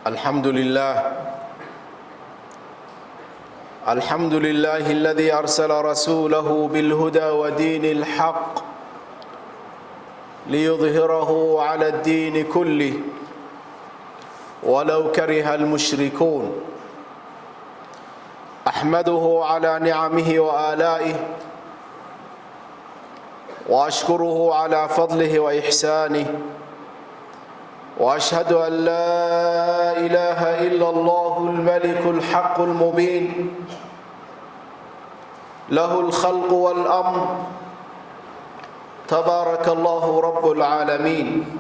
الحمد لله الذي أرسل رسوله بالهدى ودين الحق ليظهره على الدين كله ولو كره المشركون. أحمده على نعمه وآلائه وأشكره على فضله وإحسانه، وأشهد أن لا إله إلا الله الملك الحق المبين، له الخلق والأمر، تبارك الله رب العالمين.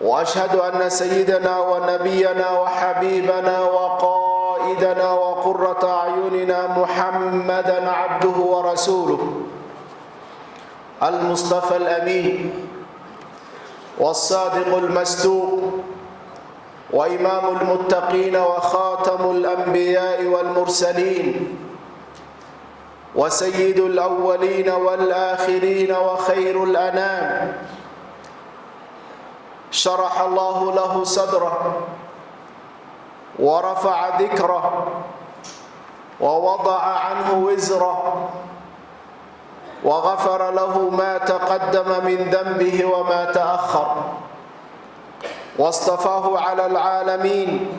وأشهد أن سيدنا ونبينا وحبيبنا وقائدنا وقرة أعيننا محمدًا عبده ورسوله المصطفى الأمين والصادق المصدوق وإمام المتقين وخاتم الأنبياء والمرسلين وسيد الأولين والآخرين وخير الأنام. شرح الله له صدره ورفع ذكره ووضع عنه وزره وغفر له ما تقدم من ذنبه وما تأخر، واصطفاه على العالمين.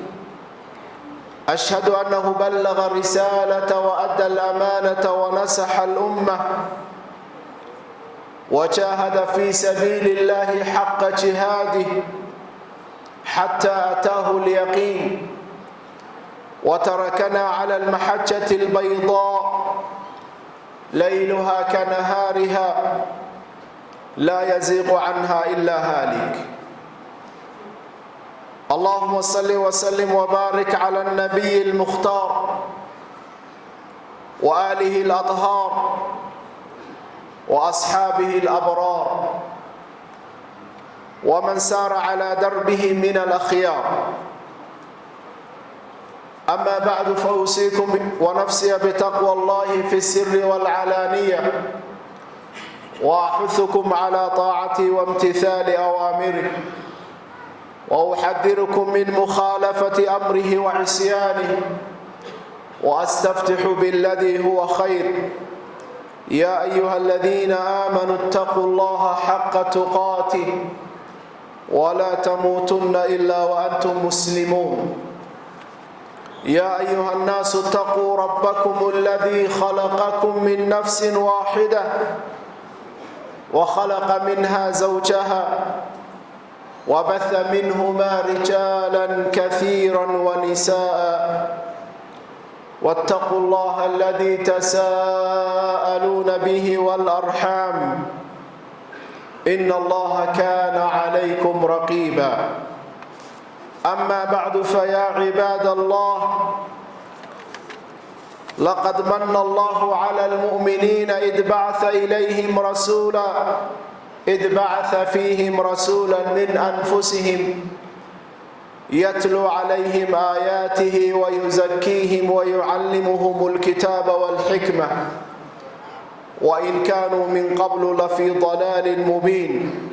أشهد أنه بلغ الرسالة وأدى الأمانة ونصح الأمة وجاهد في سبيل الله حق جهاده حتى أتاه اليقين، وتركنا على المحجة البيضاء ليلها كنهارها لا يزيغ عنها إلا هالك. اللهم صل وسلم وبارك على النبي المختار وآله الأطهار وأصحابه الأبرار ومن سار على دربه من الأخيار. أما بعد، فأوصيكم ونفسي بتقوى الله في السر والعلانية، وأحثكم على طاعته وامتثال أوامره، وأحذركم من مخالفة أمره وعصيانه، وأستفتح بالذي هو خير. يا أيها الذين آمنوا اتقوا الله حق تقاته ولا تموتن إلا وأنتم مسلمون. يا أيها الناس اتقوا ربكم الذي خلقكم من نفس واحدة وخلق منها زوجها وبث منهما رجالا كثيرا ونساء، واتقوا الله الذي تساءلون به والأرحام، إن الله كان عليكم رقيبا. أما بعد، فيا عباد الله، لقد من الله على المؤمنين إذ بعث فيهم رسولا من أنفسهم يتلو عليهم آياته ويزكيهم ويعلمهم الكتاب والحكمة، وإن كانوا من قبل لفي ضلال مبين.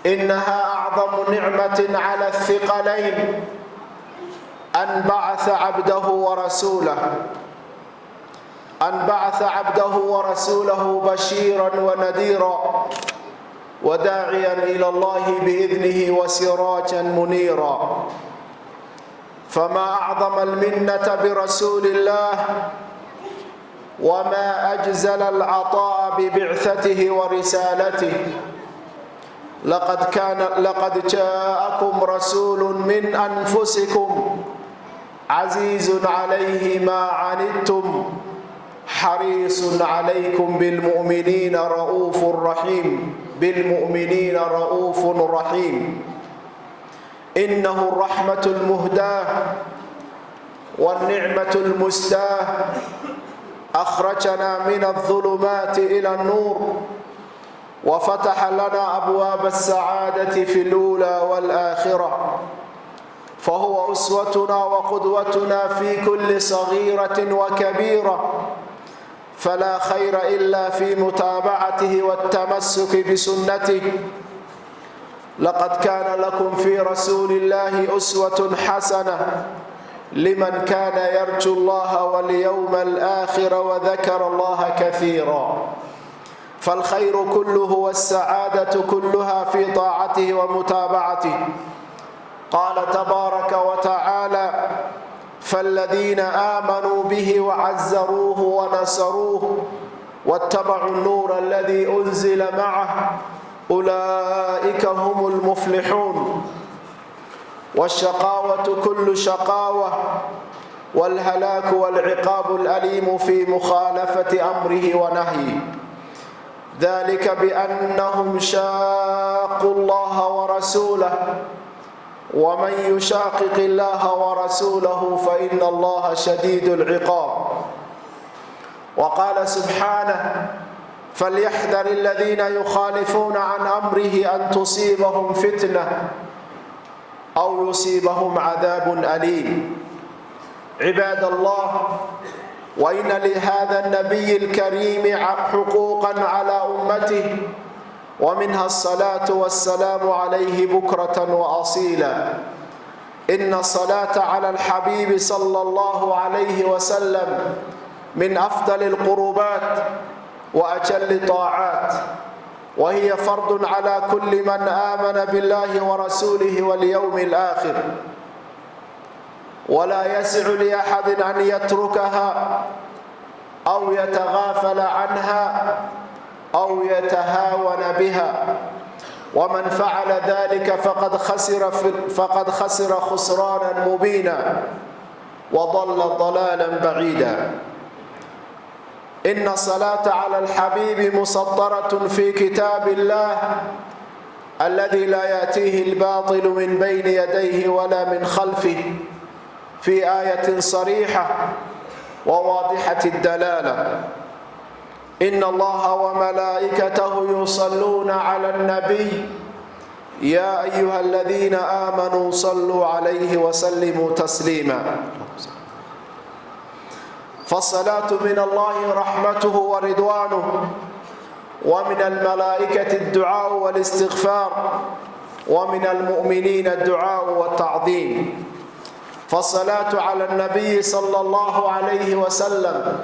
إنها أعظم نعمة على الثقلين أن بعث عبده ورسوله بشيرا ونذيرا وداعيا إلى الله بإذنه وسراجا منيرا. فما أعظم المنة برسول الله، وما أجزل العطاء ببعثته ورسالته. لقد جاءكم رسول من أنفسكم عزيز عليه ما عنتم حريص عليكم بالمؤمنين رؤوف رحيم. إنه الرحمة المهداة والنعمة المستاه، أخرجنا من الظلمات إلى النور، وفتح لنا أبواب السعادة في الأولى والآخرة، فهو أسوتنا وقدوتنا في كل صغيرة وكبيرة، فلا خير إلا في متابعته والتمسك بسنته. لقد كان لكم في رسول الله أسوة حسنة لمن كان يرجو الله واليوم الآخر وذكر الله كثيرا. فالخير كله والسعادة كلها في طاعته ومتابعته. قال تبارك وتعالى: فالذين آمنوا به وعزروه ونصروه واتبعوا النور الذي أنزل معه أولئك هم المفلحون. والشقاوة كل شقاوة، والهلاك والعقاب الأليم في مخالفة أمره ونهيه. ذلك بأنهم شاقوا الله ورسوله، ومن يشاقق الله ورسوله فإن الله شديد العقاب. وقال سبحانه: فليحذر الذين يخالفون عن أمره أن تصيبهم فتنة أو يصيبهم عذاب أليم. عباد الله، وإن لهذا النبي الكريم حقوقا على أمته، ومنها الصلاة والسلام عليه بكرة وأصيلا. إن الصلاة على الحبيب صلى الله عليه وسلم من أفضل القربات وأجل الطاعات، وهي فرض على كل من آمن بالله ورسوله واليوم الآخر، ولا يسع لأحد أن يتركها أو يتغافل عنها أو يتهاون بها. ومن فعل ذلك فقد خسر خسرانا مبينا وضل ضلالا بعيدا. إن الصلاة على الحبيب مسطرة في كتاب الله الذي لا يأتيه الباطل من بين يديه ولا من خلفه، في آية صريحة وواضحة الدلالة: إن الله وملائكته يصلون على النبي يا أيها الذين آمنوا صلوا عليه وسلموا تسليما. فالصلاة من الله رحمته ورضوانه، ومن الملائكة الدعاء والاستغفار، ومن المؤمنين الدعاء والتعظيم. فالصلاة على النبي صلى الله عليه وسلم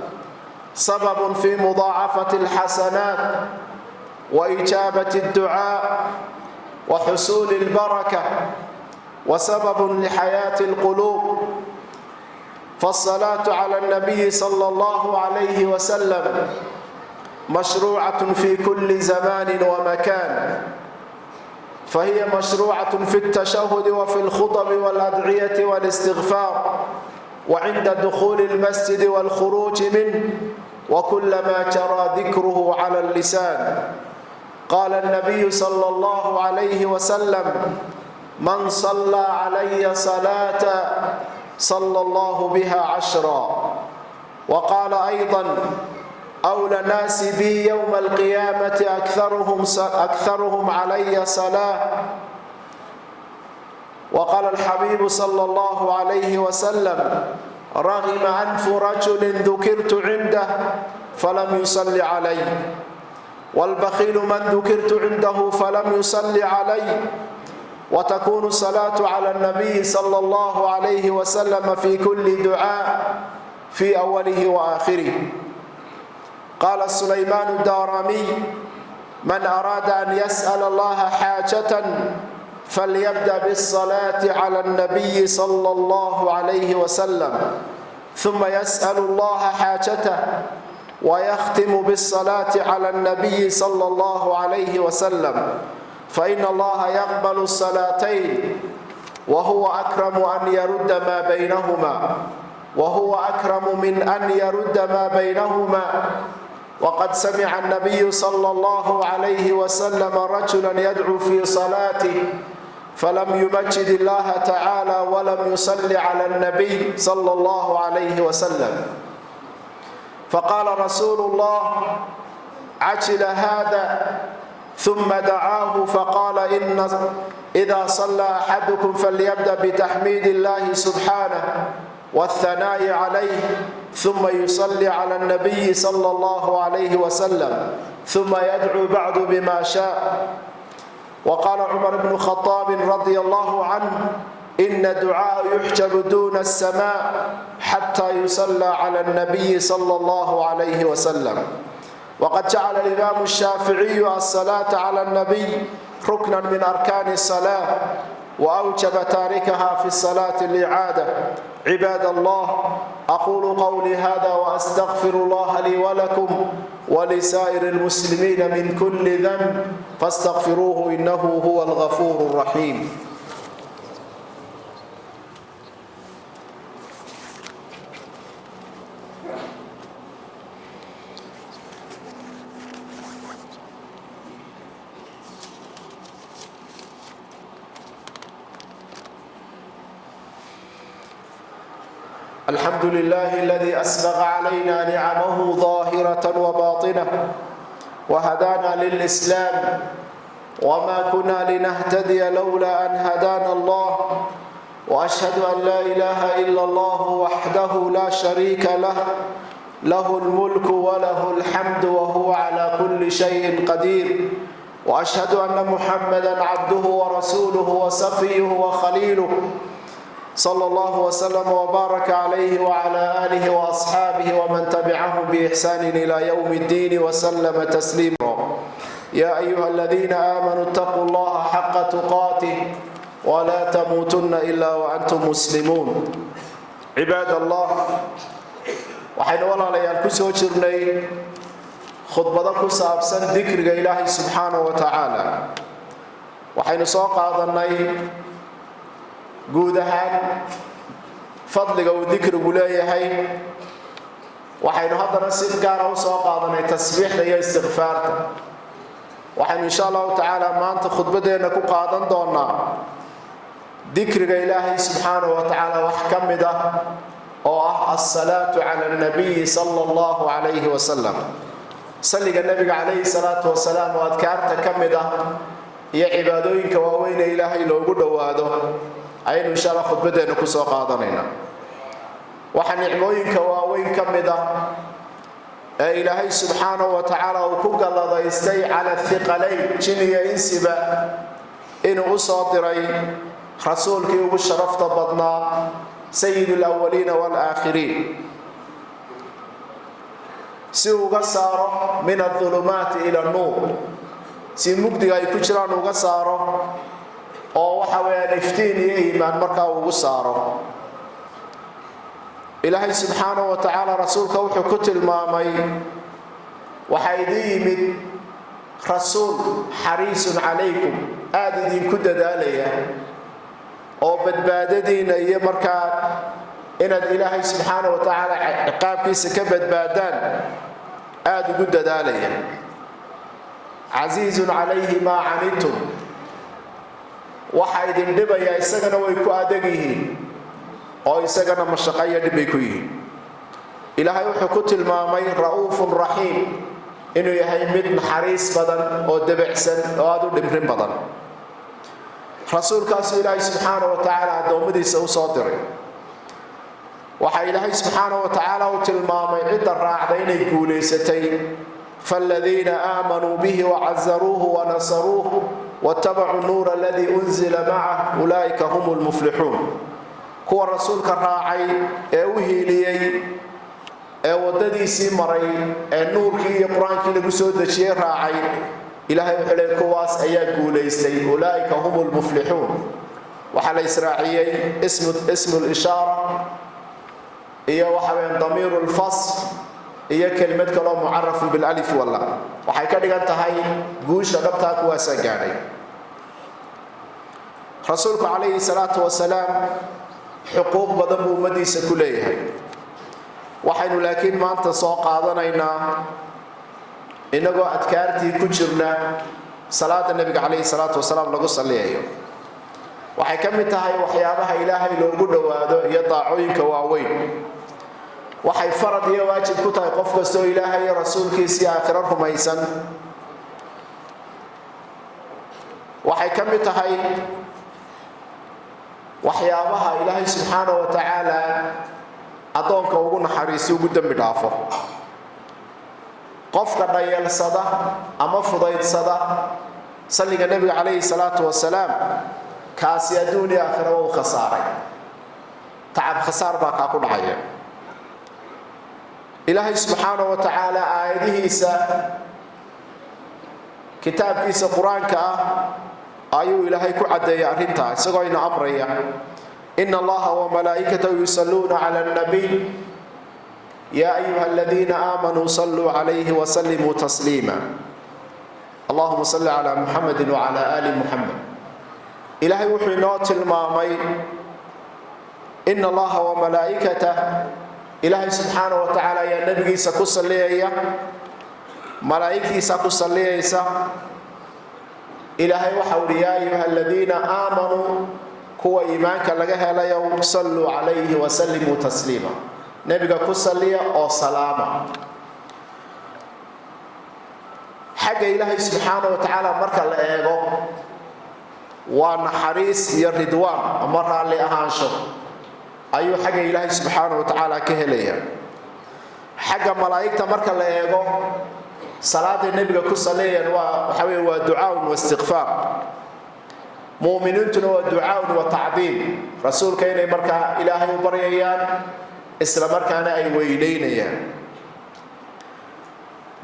سبب في مضاعفة الحسنات وإجابة الدعاء وحصول البركة، وسبب لحياة القلوب. فالصلاة على النبي صلى الله عليه وسلم مشروعة في كل زمان ومكان، فهي مشروعة في التشهد وفي الخطب والأدعية والاستغفار، وعند دخول المسجد والخروج منه، وكلما جرى ذكره على اللسان. قال النبي صلى الله عليه وسلم: من صلى علي صلاة صلى الله بها 10. وقال أيضا: أولى الناس بي يوم القيامة أكثرهم علي صلاة. وقال الحبيب صلى الله عليه وسلم: رغم أنف رجل ذكرت عنده فلم يصل علي، والبخيل من ذكرت عنده فلم يصل علي. وتكون الصلاة على النبي صلى الله عليه وسلم في كل دعاء في أوله وآخره. قال سليمان الدارمي: من أراد أن يسأل الله حاجة فليبدأ بالصلاة على النبي صلى الله عليه وسلم، ثم يسأل الله حاجته ويختم بالصلاة على النبي صلى الله عليه وسلم، فإن الله يقبل الصلاتين، وهو أكرم أن يرد ما بينهما، وهو أكرم من أن يرد ما بينهما. وقد سمع النبي صلى الله عليه وسلم رجلا يدعو في صلاته فلم يمجد الله تعالى ولم يصلي على النبي صلى الله عليه وسلم، فقال رسول الله: عجل هذا، ثم دعاه فقال: إذا صلى أحدكم فليبدأ بتحميد الله سبحانه، والثناء عليه، ثم يصلي على النبي صلى الله عليه وسلم، ثم يدعو بعد بما شاء. وقال عمر بن الخطاب رضي الله عنه: إن الدعاء يحجب دون السماء حتى يصلى على النبي صلى الله عليه وسلم. وقد جعل الإمام الشافعي الصلاة على النبي ركنا من أركان الصلاة، وأوجب تاركها في الصلاة الإعادة. عباد الله، أقول قولي هذا وأستغفر الله لي ولكم ولسائر المسلمين من كل ذنب، فاستغفروه إنه هو الغفور الرحيم. الحمد لله الذي أسبغ علينا نعمه ظاهرة وباطنة، وهدانا للإسلام، وما كنا لنهتدي لولا أن هدانا الله. وأشهد أن لا إله إلا الله وحده لا شريك له، له الملك وله الحمد وهو على كل شيء قدير. وأشهد أن محمدًا عبده ورسوله وصفيه وخليله، صلى الله وسلم وبارك عليه وعلى آله وأصحابه ومن تبعهم بإحسان إلى يوم الدين وسلم تسليما. يا أيها الذين آمنوا اتقوا الله حق تقاته ولا تموتن إلا وأنتم مسلمون. عباد الله، waxaynu walaalayaal ku soo jirnay khudbado ku saabsan dikriga Ilaahay subxaanahu wa ta'ala. waxaynu soo qaadanay guud ahaan fadliga uu dikrigu leeyahay. waxaynu haddana si gaar ah u soo qaadanay tasbiixda iyo istighfaarta. waxaynu insha allahu tacaala maanta khudbadeena ku qaadan doonaa dikriga Ilaahay subxaanahu wa ta'ala wax ka mid ah oo ah as-salaatu cala an-nabiy sallallahu alayhi wa sallam. salliga nabiga alayhi salaatu wa salaam oo adkaarta ka mid ah iyo cibaadooyinka waaweyn ee Ilaahay loogu dhawaado aynu insha Allah khudbadeena ku soo qaadanayna. waxa nicmooyinka waaweyn ka mid ah ee Ilaahay subxaanahu wa ta'ala uu ku galladaystay cala thiqalayn, jin iyo insiba, inuu u soo diray rasuulkii ugu sharafta badnaa, sayyidul awwaliina wal aakhiriin, si uga saaro min adh-dhulumaati ila an-nuur, si mugdiga ay ku jiraan uga saaro oo waxa weeyaan iftiin iyo iimaan markaa ugu saaro. Ilaahay subxaanahu wa ta'ala rasuulka wuxuu ku tilmaamay: waxaa idin yimid rasuul xariisun calaykum, aad idinku dadaalaya oo badbaadadiina iyo markaa inaad Ilaahay subxaanahu wa ta'ala ciqaabkiisa ka badbaadaan aad ugu dadaalaya. casiizun calayhi maa canidtum, waxa idin dhibaya isagana way ku adag yihiin oo isagana mashaqo iyo dhib ay ku yihiin. Ilaahay wuxuu ku tilmaamay ra'uufun raxiim, inuu yahay mid naxariis badan oo dabacsan oo aad u dhimrin badan. rasuulkaas Ilaahay subxaanahu wa ta'ala adoomadiisa u soo diray. waxa Ilaahay subxaanahu wa ta'ala uu tilmaamay cidda raacday inay guuleysatay: فالذين آمنوا به وعزروه ونصروه واتبعوا النور الذي أنزل معه أولئك هم المفلحون. kuwa rasuulka raacay ee u hiiliyay ee wadadiisii maray ee nuurkii iyo quraankii lagu soo dejiyay raacay, Ilaahay wuxuu leeyahay kuwaas ayaa guuleystay. أولئك هم المفلحون. waxa la israaciyay ismu al-ishaara iyo waxa weeyaan damiir al-fasl iyo kelmad kale oo mucarraf bil alif wala, waxay ka dhigan tahay guusha dhabta kuwaas gaadhay. rasuulku alayhi salaatu wa salaam xuquuq badan buu ummadiisa ku leeyahay. waxaynu laakiin maanta soo qaadanaynaa inagoo adkaartii ku jirna salaada nabiga alayhi salaatu wa salaam lagu saliyayo. waxay ka mid tahay waxyaabaha Ilaahay loogu dhawaado iyo daacooyinka waaweyn. waxay farad iyo waajib ku tahay qof kastoo Ilaahay iyo rasuulkiisa aakhiro rumaysan. waxay ka mid tahay waxyaabaha Ilaahay subxaanahu wa ta'ala adoonka ugu naxariisto ugu dambi dhaafo qofka dhayeelsada ama fudaydsada salliga nabiga calayhi salaatu wasalaam kaasi adduun iyo aakhira wuu khasaaray tacab khasaar baa kaa ku dhacaya ilaahay subxaanahu wa tacaala aayadihiisa kitaabkiisa qur-aanka ah ayuu ilaahay ku cadeeyay arrintaa isagoo ina amraya inna allaha wa malaa'ikatahu yusalluuna cala annabiy yaa ayuha aladiina aamanuu salluu calayhi wa sallimuu tasliima allahuma salli calaa muxamedin wacala aali muxamed ilaahay wuxuu inoo tilmaamay inna allaha wa malaa'ikatah ilaahay subxaanahu wa tacaala ayaa nabigiisa ku salliyaya malaa'igtiisa ku salliyaysa ilaahay waxa uu yaa ayuha aladiina aamanuu kuwa iimaanka laga helayo salluu calayhi wa sallimuu tasliima nabiga ku salliya oo salaama xagga ilaahay subxaanahu wa tacaala marka la eego waa naxariis iyo ridwaan ama raalli ahaansho ayuu xagga ilaahay subxaanahu wa tacaala ka helaya xagga malaa'igta marka la eego salaada nabiga ku saleeyaan waxa weeye waa ducaa iyo istighfar muuminiintuna waa ducaa iyo ta'diim rasuulka inay marka ilaahay u baryayaan isla markaana ay weyneynayaan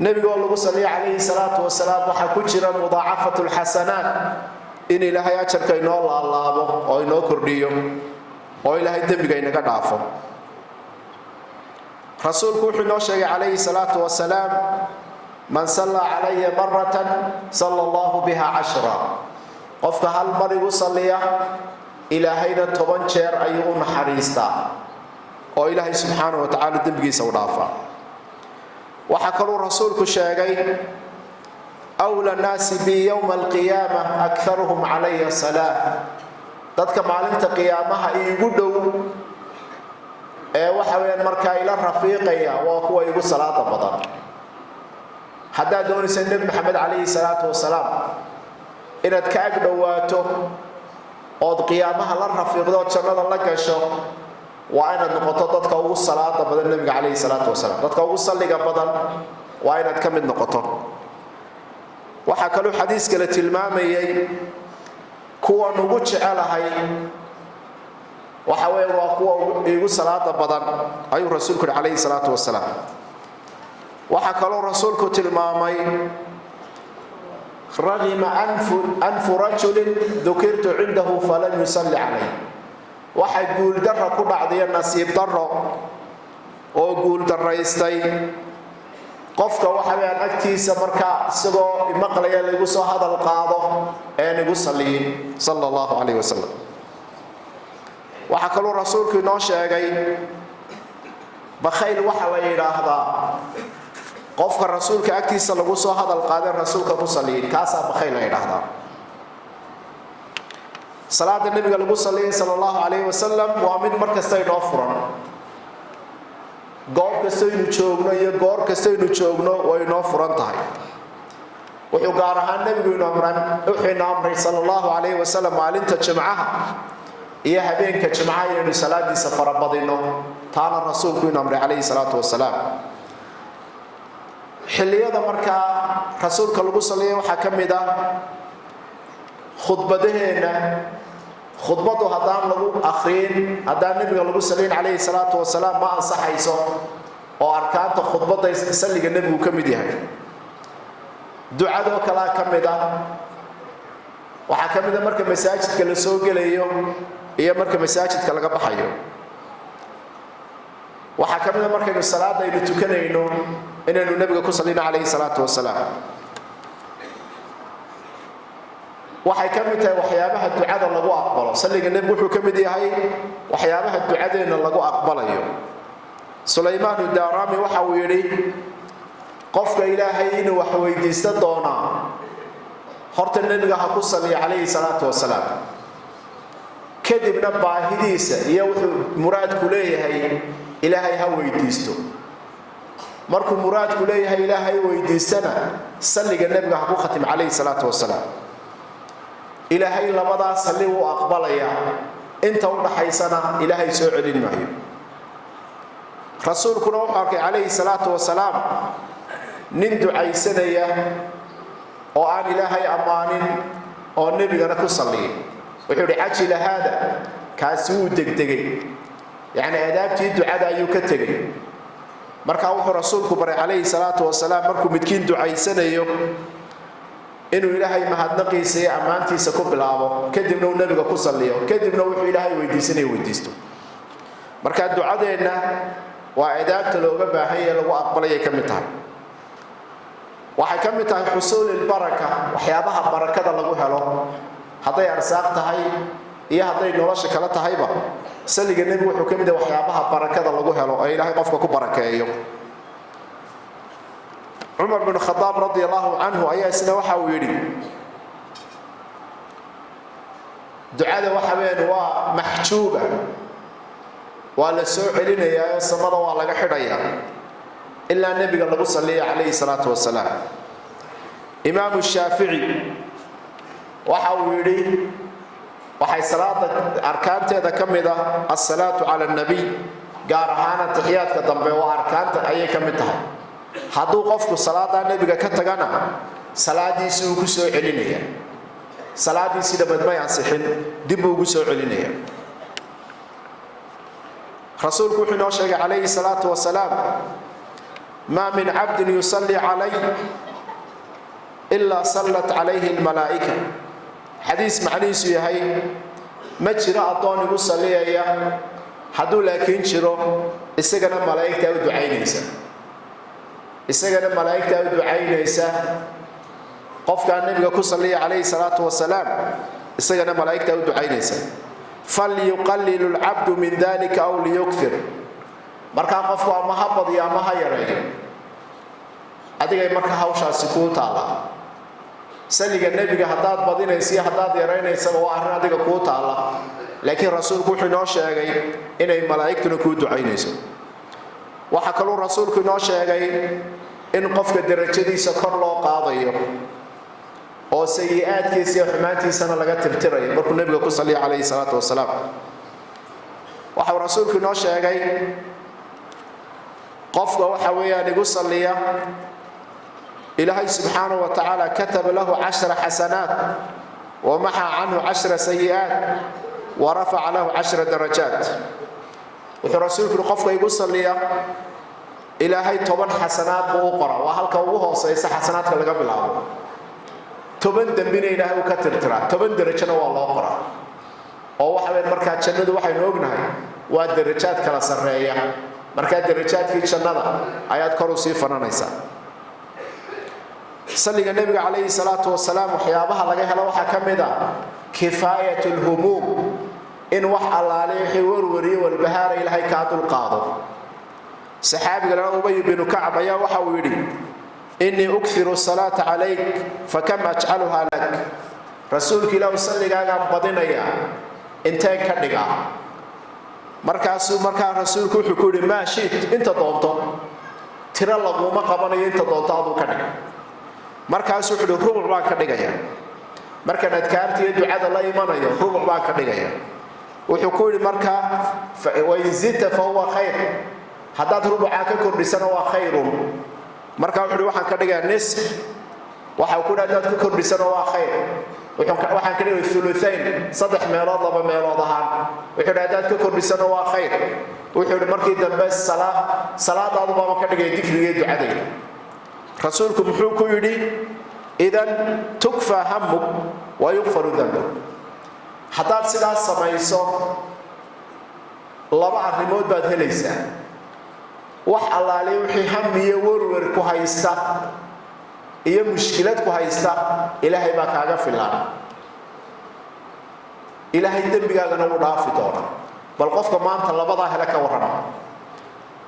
nabiga lagu saleeyay calayhi salaatu wasalaam waxa ku jira mudaacafatul hasanaat in ilaahay ajarka inoo laalaabo oo inoo kordhiyo oo ilaahay dambiga inaga dhaafo rasuulku wuxuu inoo sheegay calayhi salaatu wasalaam man salla calayya maratan salla allahu biha 10 qofka hal mar igu salliya ilaahayna 10 jeer ayuu u naxariistaa oo ilaahay subxaanahu wa tacaala dambigiisa u dhaafa waxa kaloo rasuulku sheegay awla naasi bi yawm alqiyaamah aktharuhum calayya salah dadka maalinta qiyaamaha iigu dhow ee waxa weeyaan markaa ila rafiiqaya waa kuwa igu salaada badan hadda doonaysa nabi maxamed calayhi salaatu wasalaam inaad ka ag dhawaato oo qiyaamaha la rafiiqdo jannada la gasho waa inaad noqoto dadka ugu salaada badan nabiga calayhi salaatu wasalaam dadka ugu salliga badan waa inaad ka mid noqoto waxa kaloo xadiiska la tilmaamayay kuwa ugu jecelahay waxa weeye waa kuwa ugu salaada badan ayuu rasuulku calayhi salaatu wasalaam waxa kaloo rasuulku tilmaamay ragima anfu rajulin dhukirtu cindahu falan yusalli calayhi waxa guul darro ku dhacday nasiib darro oo guul daraystay qofka waxa weeyaan agtiisa marka isagoo maqlaya lagu soo hadal qaado ee nagu saliin sallallahu alayhi wasallam waxa kaloo rasuulku inoo sheegay bakhayl waxa la yiraahdaa qofka rasuulka agtiisa lagu soo hadal qaaday rasuulka ku saliin kaasa bakhayl la yiraahdaa salaada nabiga lagu saliin sallallahu alayhi wasallam waa mid markasta inoo furan goob kasta inuu joogno iyo goor kasta inuu joogno way inoo furan tahay wuxuu gaar ahaan nabigu inoo amray sallallahu alayhi wasallam maalinta jimcaha iyo habeenka jimcaha inuu salaadiisa farabadino taana rasuulku inoo amray alayhi salaatu wasalaam xilliyada marka rasuulka lagu saliyo waxa kamid ah khudbadaheena khudbadu hadaan lagu akhriin hadaan nabiga lagu saliin alayhi salaatu wasalaam ma ansaxayso oo arkaanta khudbada salliga nabigu kamid yahay ducada kala kamid ah waxa kamid ah marka masaajidka la soo galayo iyo marka masaajidka laga baxayo waxa kamid ah marka salaada ay tukanayno inaynu nabiga ku saliin alayhi salaatu wasalaam waxay kamid tahay waxyaabaha ducada lagu aqbalo salliga nabigu wuxuu kamid yahay waxyaabaha ducadeena lagu aqbalayo Sulaymaan ad-Darami waxa uu yiri qofka ilaahay inuu wax weydiisto doona horta nabiga ha ku saliyo alayhi salaatu wasalaam kadibna baahidiisa iyo wuxuu muraad ku leeyahay ilaahay ha weydiisto markuu muraad ku leeyahay ilaahay weydiistana salliga nabiga ha ku khatim alayhi salaatu wasalaam ilaahay labadaas salli uu aqbalaya inta u dhaxaysana ilaahay soo celin maayo rasuulkuna wuxuu arkay calayhi salaatu wasalaam nin ducaysanaya oo aan ilaahay ammaanin oo nebigana ku salliyay. wuxuu yidhi cajila haada, kaasi wuu degdegay, yacni adaabtii ducada ayuu ka tegey. markaa wuxuu rasuulku baray calayhi salaatu wasalaam markuu midkiin ducaysanayo inuu ilaahay mahadnaqiisa iyo ammaantiisa ku bilaabo, kadibna uu nebiga ku salliyo, kadibna wuxuu ilaahay weydiisto. markaa ducadeenna waa adaabta looga baahan yahay lagu aqbalayay ka mid tahay. waxay ka mid tahay xusuulilbaraka, waxyaabaha barakada lagu helo, hadday arsaaq tahay iyo hadday nolosha kala tahayba. salliga nebigu wuxuu ka mid yahay waxyaabaha barakada lagu helo ee ilaahay qofka ku barakeeyo. cumar bin khadaab radiallahu canhu ayaa isna waxa uu yidhi ducada waxa weyn waa maxjuuba, waa la soo celinayaa oo samada waa laga xidhayaa ilaa nebiga lagu salliya calayhi salaatu wasalaam. imaamu shaafici waxa uu yidhi waxay salaada arkaanteeda ka mid ah assalaatu cala annabiy, gaar ahaan atixiyaadka dambe waa arkaanta ayay ka mid tahay. hadduu qofku salaadaa nebiga ka tagana salaadiisii uu ku soo celinaya, salaadiisii dhammayd may ansixin, dib buu ugu soo celinaya. rasuulku wuxuu inoo sheegay calayhi salaatu wasalaam maa min cabdin yusalli calay ilaa sallat calayhi almalaa'ika. xadiis macnihiisu yahay ma jiro addoon igu salliyaya, hadduu laakiin jiro isagana malaa'igtaa u ducaynaysa. qofkaa nebiga ku salliya calayhi salaatu wasalaam isagana malaa'igtaa u ducaynaysa. falyuqallilu lcabdu min dalika aw liyukfir. markaa qofku ama ha badiyo ama ha yareeyo, adigay markaa hawshaasi kuu taalla. salliga nebiga haddaad badinaysa iyo haddaad yaraynaysaba waa arrin adiga kuu taalla, laakiin rasuulku wuxuu inoo sheegay inay malaa'igtuna kuu ducaynayso. waxaa kaluu rasuulku inoo sheegay in qofka derajadiisa kor loo qaadayo oo sayi-aadkiisa iyo xumaantiisana laga tirtirayo markuu nebiga ku salliya calayhi salaatu wasalaam. waxau rasuulku inoo sheegay qofka waxa weeyaan igu salliya, ilaahay subxaanahu wa tacaala kataba lahu 10 xasanaat wa maxaa canhu 10 sayi'aat wa rafaca lahu 10 darajaat. wuxuu rasuulku yidhi qofka igu salliya ilaahay 10 xasanaad buu u qora, waa halka ugu hooseysa xasanaadka laga bilaabo. 10 dembina ilaahay uu ka tirtiraa, 10 darajana waa loo qoraa. oo waxa weyn markaa jannadu waxaynu ognahay waa darajaad kala sarreeya. markaa darajaadkii jannada ayaad kor u sii fananaysaa. salliga nebiga calayhi salaatu wasalaam waxyaabaha laga helo waxaa ka mid ah kifaayatu lhumuum, in wax allaale wixii warwariyo walbahaara ilaahay kaa dulqaado. saxaabiga lana ubay binu kacab ayaa waxa uu yidhi innii ukhiru salaata calayk fakam ajcaluhaa lak. rasuulka ilaahu salligaagaan badinayaa, inteen ka dhigaa? markaasuu rasuulku wuxuu ku yidhi maa shiit, inta doonto, tiro laguma qabanayo, inta doonto aduu ka dhig. markaasuu wuxuu yidhi rubuc baan ka dhigaya. markaan adkaarta iyo ducada la imanayo rubuc baan ka dhigaya. wuxuu ku yidhi markaa wain zidta fa huwa khayr, haddaad rubucaa ka kordhisana waa khayrun. markaa wuxuu yidhi waxaan ka dhigayaa nisf, waxa ku yidhi haddaad ka kordhisana waa khayr. waxaan ka dhigay uluayn, 3 meelood 2 meelood ahaan. wuxuu yidhi haddaad ka kordhisana waa khayr. wuxuu yidhi markii dambe salaadaadu baaba ka dhigay dikriga iyo ducadayda. rasuulku muxuu ku yidhi idan tukfaa hamuk wa yukfaru dambuk. haddaad sidaas samayso 2 arrimood baad helaysaa. wax allaale wixii hamiyo warwar ku haysta iyo mushkilad ku haysta ilaahay baa kaaga filan. ilaahay dembigaagana wuu dhaafi doona. bal qofka maanta labadaa hele ka warrama.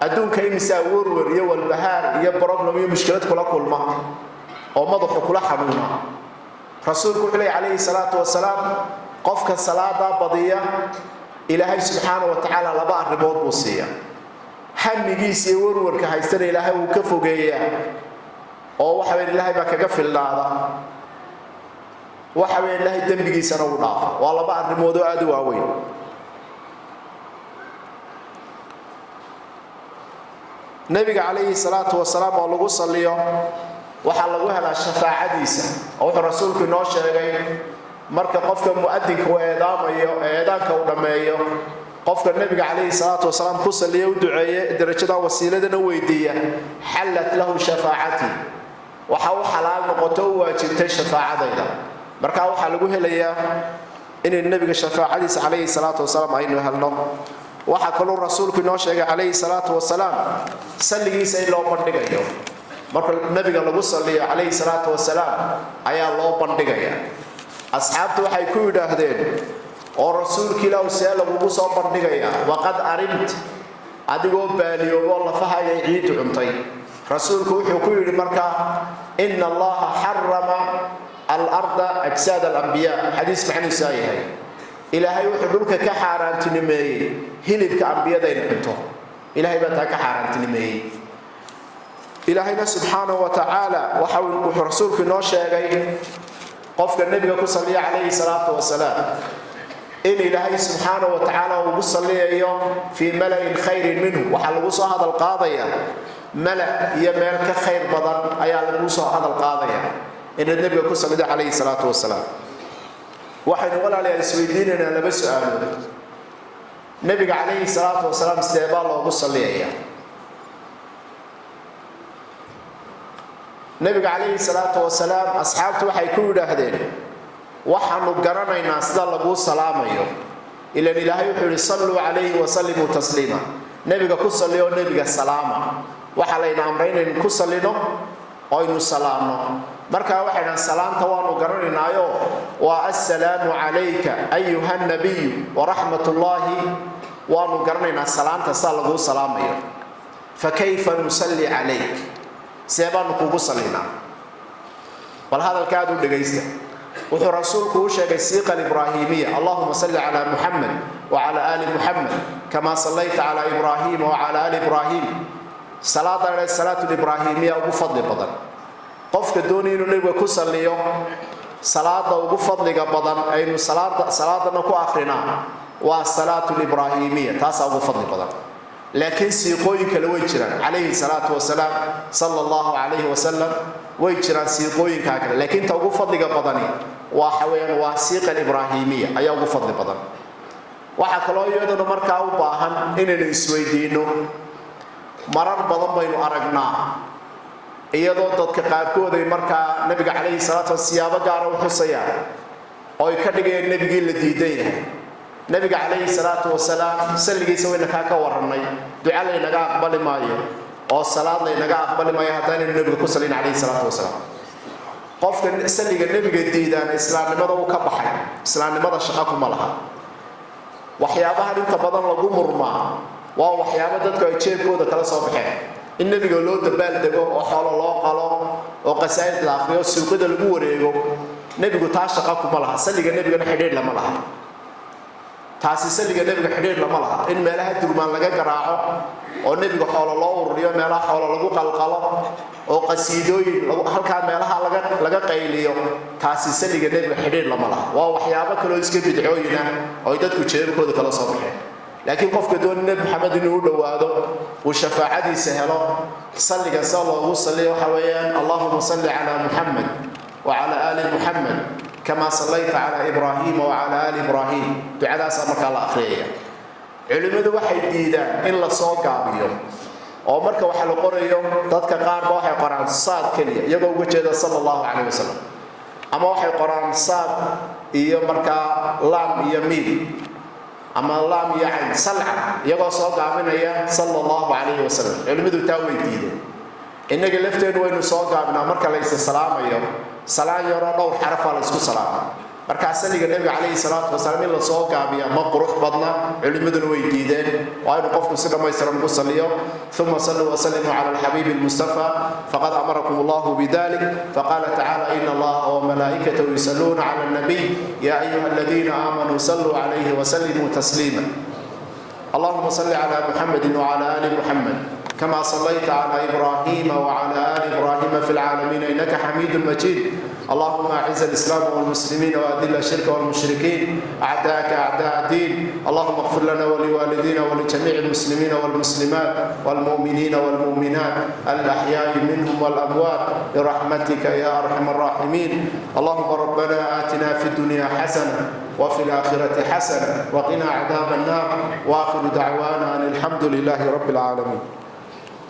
adduunka imisaa warwar iyo walbahaar iyo problem iyo mushkilad kula kulma oo madaxu kula xanuuna. rasuulku wuxuu leeyahay calayhi salaatu wasalaam qofka salaadaa badiya ilaahay subxaanahu wa tacaala 2 arrimood buu siiya. hamigiisa iyo warwarka haystana ilaahay wuu ka fogeeyaa oo waxa weyn ilaahay baa kaga filnaada. waxa weyn ilaahay dembigiisana wuu dhaafa. waa 2 arrimood oo aad u waaweyn. nabiga calayhi salaatu wasalaam oo lagu saliyo waxa lagu helaa shafaacadiisa oo wuxuu rasuulku inoo sheegay marka qofka muadinka uu eedaamayo eedaanka uu dhameeyo qofka nabiga calayhi salaatu wasalaam ku saliyo u duceeyo darajada wasiiladana weydiiya halat lahu shafaacati waxa uu xalaal noqoto oo waajibtay shafaacadayda marka waxa lagu helayaa in nabiga shafaacadiisa calayhi salaatu wasalaam aynu helno waxa kaloo rasuulku inoo sheegay calayhi salaatu wasalaam salligiisa in loo bandhigayo marka nabiga lagu saliyo calayhi salaatu wasalaam ayaa loo bandhigaya asxaabtu waxay ku yiraahdeen oo rasuulka ilaahu see lagu soo bandhigaya waqad arimt adigoo baaliyogo lafahaaya ciid cuntay rasuulku wuxuu ku yiri marka inna allaha harrama al-arda ajsad al-anbiya hadith macni saayahay ilaahay wuxuu dhulka ka xaaraantinimeeyay hilibka anbiyada inay cunto ilaahay baa ka xaaraantinimeeyay ilaahayna subhanahu wa ta'ala waxa uu rasuulku inoo sheegay qofka nabiga ku saliya calayhi salaatu wasalaam in ilaahay subhanahu wa ta'ala uu saliyayo fi mala'in khayrin minhu waxa lagu soo hadal qaadaya mala iyo meel ka khayr badan ayaa lagu soo hadal qaadaya in nabiga ku saliya calayhi salaatu wasalaam waxaynu walaalayaal isweydiinayna laba su'aalo nabiga calayhi salaatu wasalaam seeba loogu saliyaya nabiga calayhi salaatu wasalaam asxaabtu waxay ku yiraahdeen waxaanu garanaynaa sida lagu salaamayo ila ilaahay wuxuu yiri sallu alayhi wa sallimu taslima nabiga ku saliyo nabiga salaama waxa layna amrayeen ku salino oo inu salaamo marka waxayna salaanta waanu garanaynaayo wa assalamu alayka ayyuha nabiy wa rahmatullahi waanu garanaynaa salaanta sida lagu salaamayo fa kayfa nusalli alayk seebaan kugu salina bal hadalkaadu dhageysta wuxuu rasuulku u sheegay siiqa ibraahimiya allahumma salli ala muhammad wa ala ali muhammad kama sallaita ala ibrahim wa ala ali ibrahim salatu ibraahimiya ugu fadli badan qofka doonay inuu nabiga ku saliyo salaada ugu fadliga badan aynu salaadana ku akhrina waa salatu ibraahimiya taas ugu fadli badan laakiin siiqooyin kale way jiraan calayhi salaatu wasalaam sallallahu alayhi wasallam way jiraan siiqooyin kale laakiin ta ugu fadliga badani waa xawayaan waa siiqa ibraahimiya ayaa ugu fadli badan waxa kale oo iyaduna markaa u baahan inaynu isweydiino marar badan baynu aragnaa iyadoo dadka qaarkood ay markaa nabiga calayhi salaatu wasalaam siyaabo gaar ah u xusayaan oo ay ka dhigeen nabigii la diidan yahay nabiga calayhi salaatu wasalaam salligiisa wayna ka waranay duca la inaga aqbali maayo oo salaad la inaga aqbali maayo haddaan nabiga ku salin calayhi salaatu wasalaam qofka salliga nabiga diidaan islaamnimada uu ka baxay islaamnimada shaqo kuma laha waxyaabaha inta badan lagu murmaa waa waxyaabo dadku ay jeebkooda kala soo baxeen in nabiga loo dabaal dego oo xoolo loo qalo oo qasaayid la akhriyo suuqada lagu wareego nabigu taa shaqo kuma laha salliga nabigana xidhiidh lama laha taasi salliga nabiga xidhiidh lama laha in meelaha durmaan laga garaaco oo nabiga xoolo loo ururiyo meelaha xoolo lagu qalqalo oo qasiidooyin halka meelaha laga qayliyo taasi salliga nabiga xidhiidh lama laha waa waxyaabo kale oo iska bidcooyina oo dadku jeebkooda kala soo baxeen laakiin qofka doon nabi maxamed inuu u dhawaado oo shafaacadiisa helo salliga sallallahu saliyo waxa weeyaan allahumma salli ala muhammad wa ala ali muhammad كما صليت على إبراهيم وعلى آل إبراهيم دعاء سمك الله أخريا علماء waxay diidaan in la soo gaabiyo oo marka waxa la qorayo dadka qaar waxay qoraan saad kaliya iyagoo uga jeeda sallallahu alayhi wasallam ama waxay qoraan saad iyo marka lam iyo mim ama lam iyo ayn sal'a iyagoo soo gaabinaya sallallahu alayhi wasallam cilmidu taa way diideen inaga lafteenu waynu soo gaabinaa marka la is salaamayo salaan yaro dhowr xaraf la isku salaamo marka saliga nabiga calayhi salaatu wasalaam in la soo gaabiya ma qurux badna culimaduna way diideen waa inuu qofku si dhamaystiran ku saliyo thumma sallu wa sallimu ala al-habib al-mustafa faqad amarakum Allah bidhalik faqala ta'ala inna Allah wa malaikatahu yusalluna ala an-nabi ya ayyuhalladhina amanu sallu alayhi wa sallimu taslima اللهم صل على محمد وعلى ال محمد كما صليت على إبراهيم وعلى آل إبراهيم في العالمين إنك حميد مجيد اللهم أعز الإسلام والمسلمين وأذل الشرك والمشركين أعداءك أعداء الدين اللهم اغفر لنا ولوالدينا ولجميع المسلمين والمسلمات والمؤمنين والمؤمنات الأحياء منهم والأموات برحمتك يا أرحم الراحمين. اللهم ربنا آتنا في الدنيا حسنة وفي الآخرة حسنة وقنا عذاب النار، وآخر دعوانا أن الحمد لله رب العالمين.